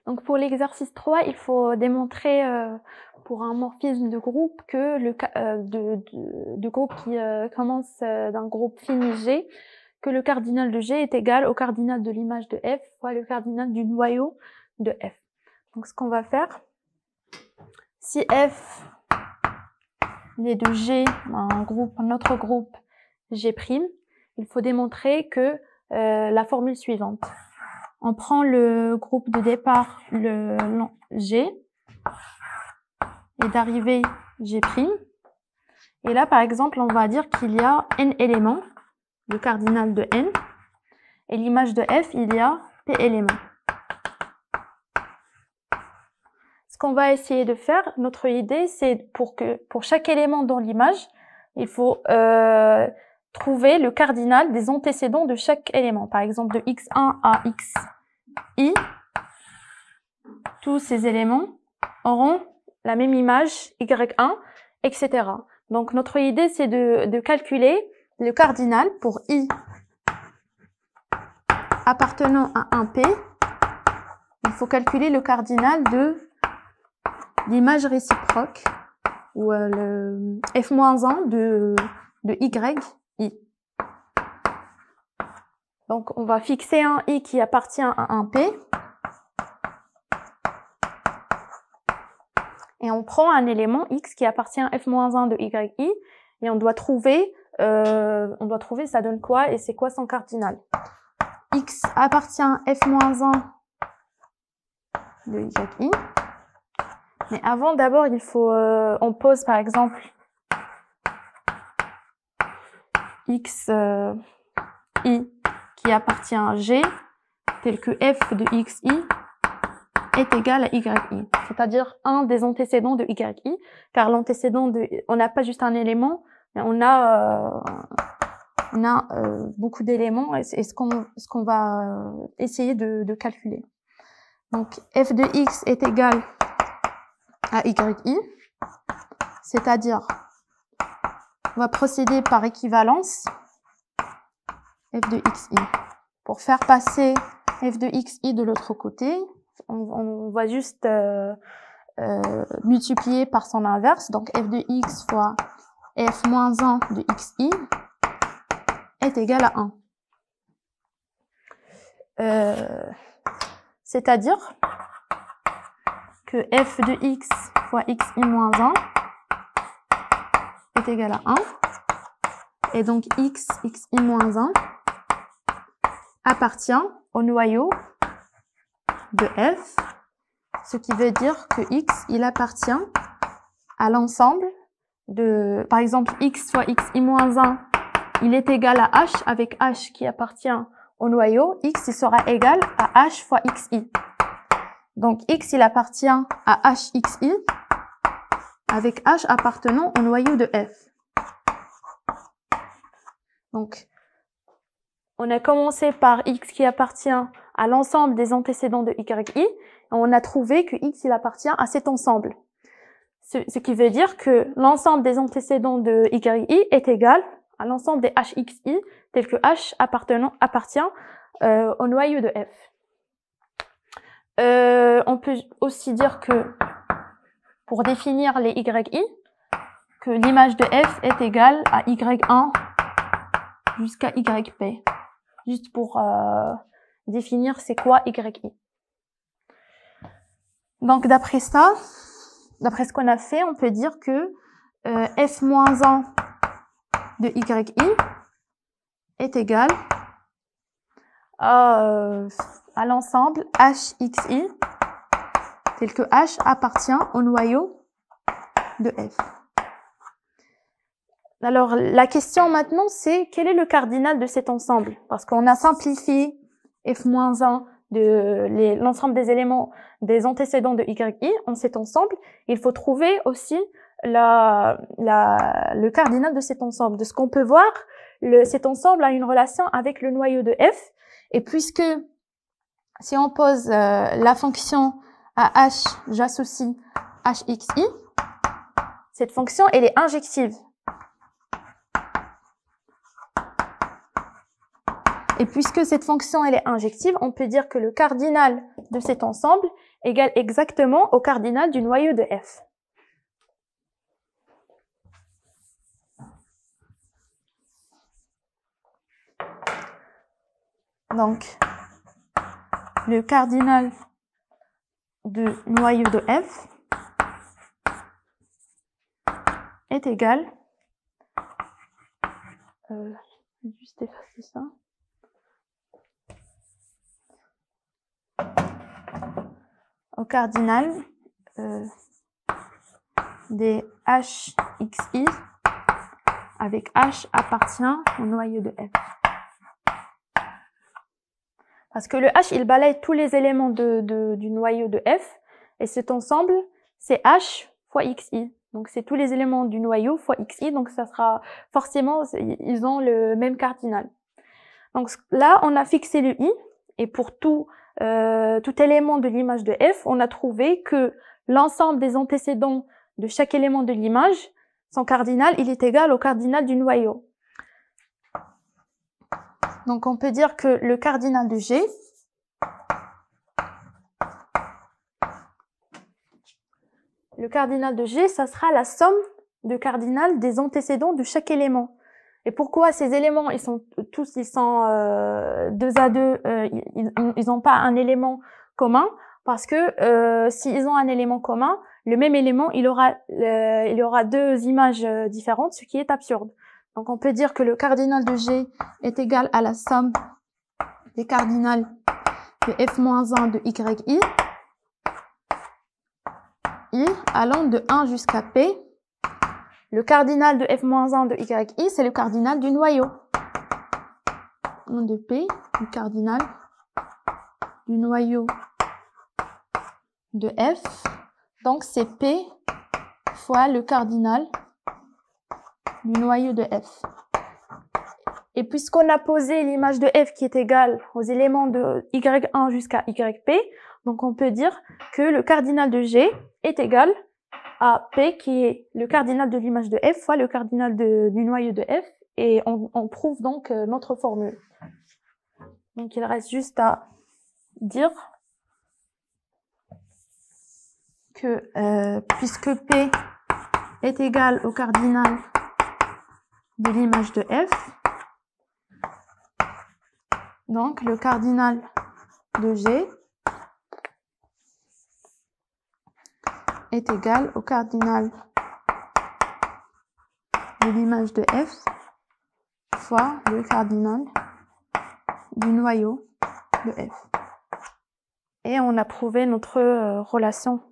Donc pour l'exercice 3, il faut démontrer pour un morphisme de groupe que de groupe qui commence d'un groupe fini G, que le cardinal de G est égal au cardinal de l'image de F fois le cardinal du noyau de F. Donc ce qu'on va faire, si F il est de G, un autre groupe G', il faut démontrer que la formule suivante. On prend le groupe de départ, le G, et d'arrivée G'. Et là, par exemple, on va dire qu'il y a n éléments, le cardinal de n, et l'image de F, il y a p éléments. Ce qu'on va essayer de faire, notre idée, c'est pour chaque élément dans l'image, il faut trouver le cardinal des antécédents de chaque élément. Par exemple, de x1 à xi, tous ces éléments auront la même image y1, etc. Donc, notre idée, c'est de calculer le cardinal pour i appartenant à un P. Il faut calculer le cardinal de l'image réciproque ou le f-1 de yi. Donc, on va fixer un i qui appartient à un P. Et on prend un élément x qui appartient à f-1 de yi. Et on doit trouver, ça donne quoi et c'est quoi son cardinal. X appartient à f-1 de yi. Mais avant, d'abord, il faut, on pose par exemple x i qui appartient à G, tel que f de xi est égal à yi, c'est-à-dire un des antécédents de yi, car l'antécédent on n'a pas juste un élément, mais on a beaucoup d'éléments, et c'est ce qu'on va essayer de calculer. Donc f de x est égal à yi, c'est-à-dire on va procéder par équivalence f de xi. Pour faire passer f de xi de l'autre côté, on va juste multiplier par son inverse, donc f de x fois f-1 de xi est égal à 1. C'est-à-dire que f de x fois xi moins 1 est égal à 1. Et donc xi moins 1 appartient au noyau de f, ce qui veut dire que x, il appartient à l'ensemble de, par exemple, x fois xi moins 1, il est égal à h avec h qui appartient au noyau, x il sera égal à h fois xi. Donc x il appartient à hxi avec h appartenant au noyau de f. Donc on a commencé par x qui appartient à l'ensemble des antécédents de yi, et on a trouvé que x il appartient à cet ensemble. Ce qui veut dire que l'ensemble des antécédents de yi est égal à l'ensemble des hxi, tel que h appartient au noyau de f. On peut aussi dire que, pour définir les yi, que l'image de f est égale à y1 jusqu'à yp. Juste pour définir c'est quoi yi. Donc d'après ça, d'après ce qu'on a fait, on peut dire que f-1 de yi est égal à l'ensemble hxi, tel que h appartient au noyau de f. Alors, la question maintenant, c'est quel est le cardinal de cet ensemble? Parce qu'on a simplifié f-1 de l'ensemble des éléments des antécédents de yi en cet ensemble. Il faut trouver aussi le cardinal de cet ensemble. De ce qu'on peut voir, cet ensemble a une relation avec le noyau de f. Et puisque, si on pose la fonction à h, j'associe hxi, cette fonction, elle est injective. Et puisque cette fonction elle est injective, on peut dire que le cardinal de cet ensemble égale exactement au cardinal du noyau de F. Donc, le cardinal du noyau de F est égal, juste effacer ça, au cardinal des HXI avec H appartient au noyau de F. Parce que le H, il balaye tous les éléments du noyau de F, et cet ensemble, c'est H fois XI. Donc, c'est tous les éléments du noyau fois XI, donc ça sera forcément, ils ont le même cardinal. Donc là, on a fixé le I, et pour tout élément de l'image de F, on a trouvé que l'ensemble des antécédents de chaque élément de l'image, son cardinal, il est égal au cardinal du noyau. Donc, on peut dire que le cardinal de G ça sera la somme de cardinal des antécédents de chaque élément. Et pourquoi ces éléments, ils sont 2 à 2, ils n'ont pas un élément commun? Parce que s'ils ont un élément commun, le même élément, il aura 2 images différentes, ce qui est absurde. Donc, on peut dire que le cardinal de G est égal à la somme des cardinals de f-1 de yi, I allant de 1 jusqu'à P. Le cardinal de f-1 de yi, c'est le cardinal du noyau. 1 de P, le cardinal du noyau de F. Donc, c'est P fois le cardinal du noyau de F. Et puisqu'on a posé l'image de F qui est égale aux éléments de Y1 jusqu'à YP, donc on peut dire que le cardinal de G est égal à P qui est le cardinal de l'image de F fois le cardinal du noyau de F, et on prouve donc notre formule. Donc il reste juste à dire que puisque P est égal au cardinal de l'image de F, donc le cardinal de G est égal au cardinal de l'image de F fois le cardinal du noyau de F. Et on a prouvé notre relation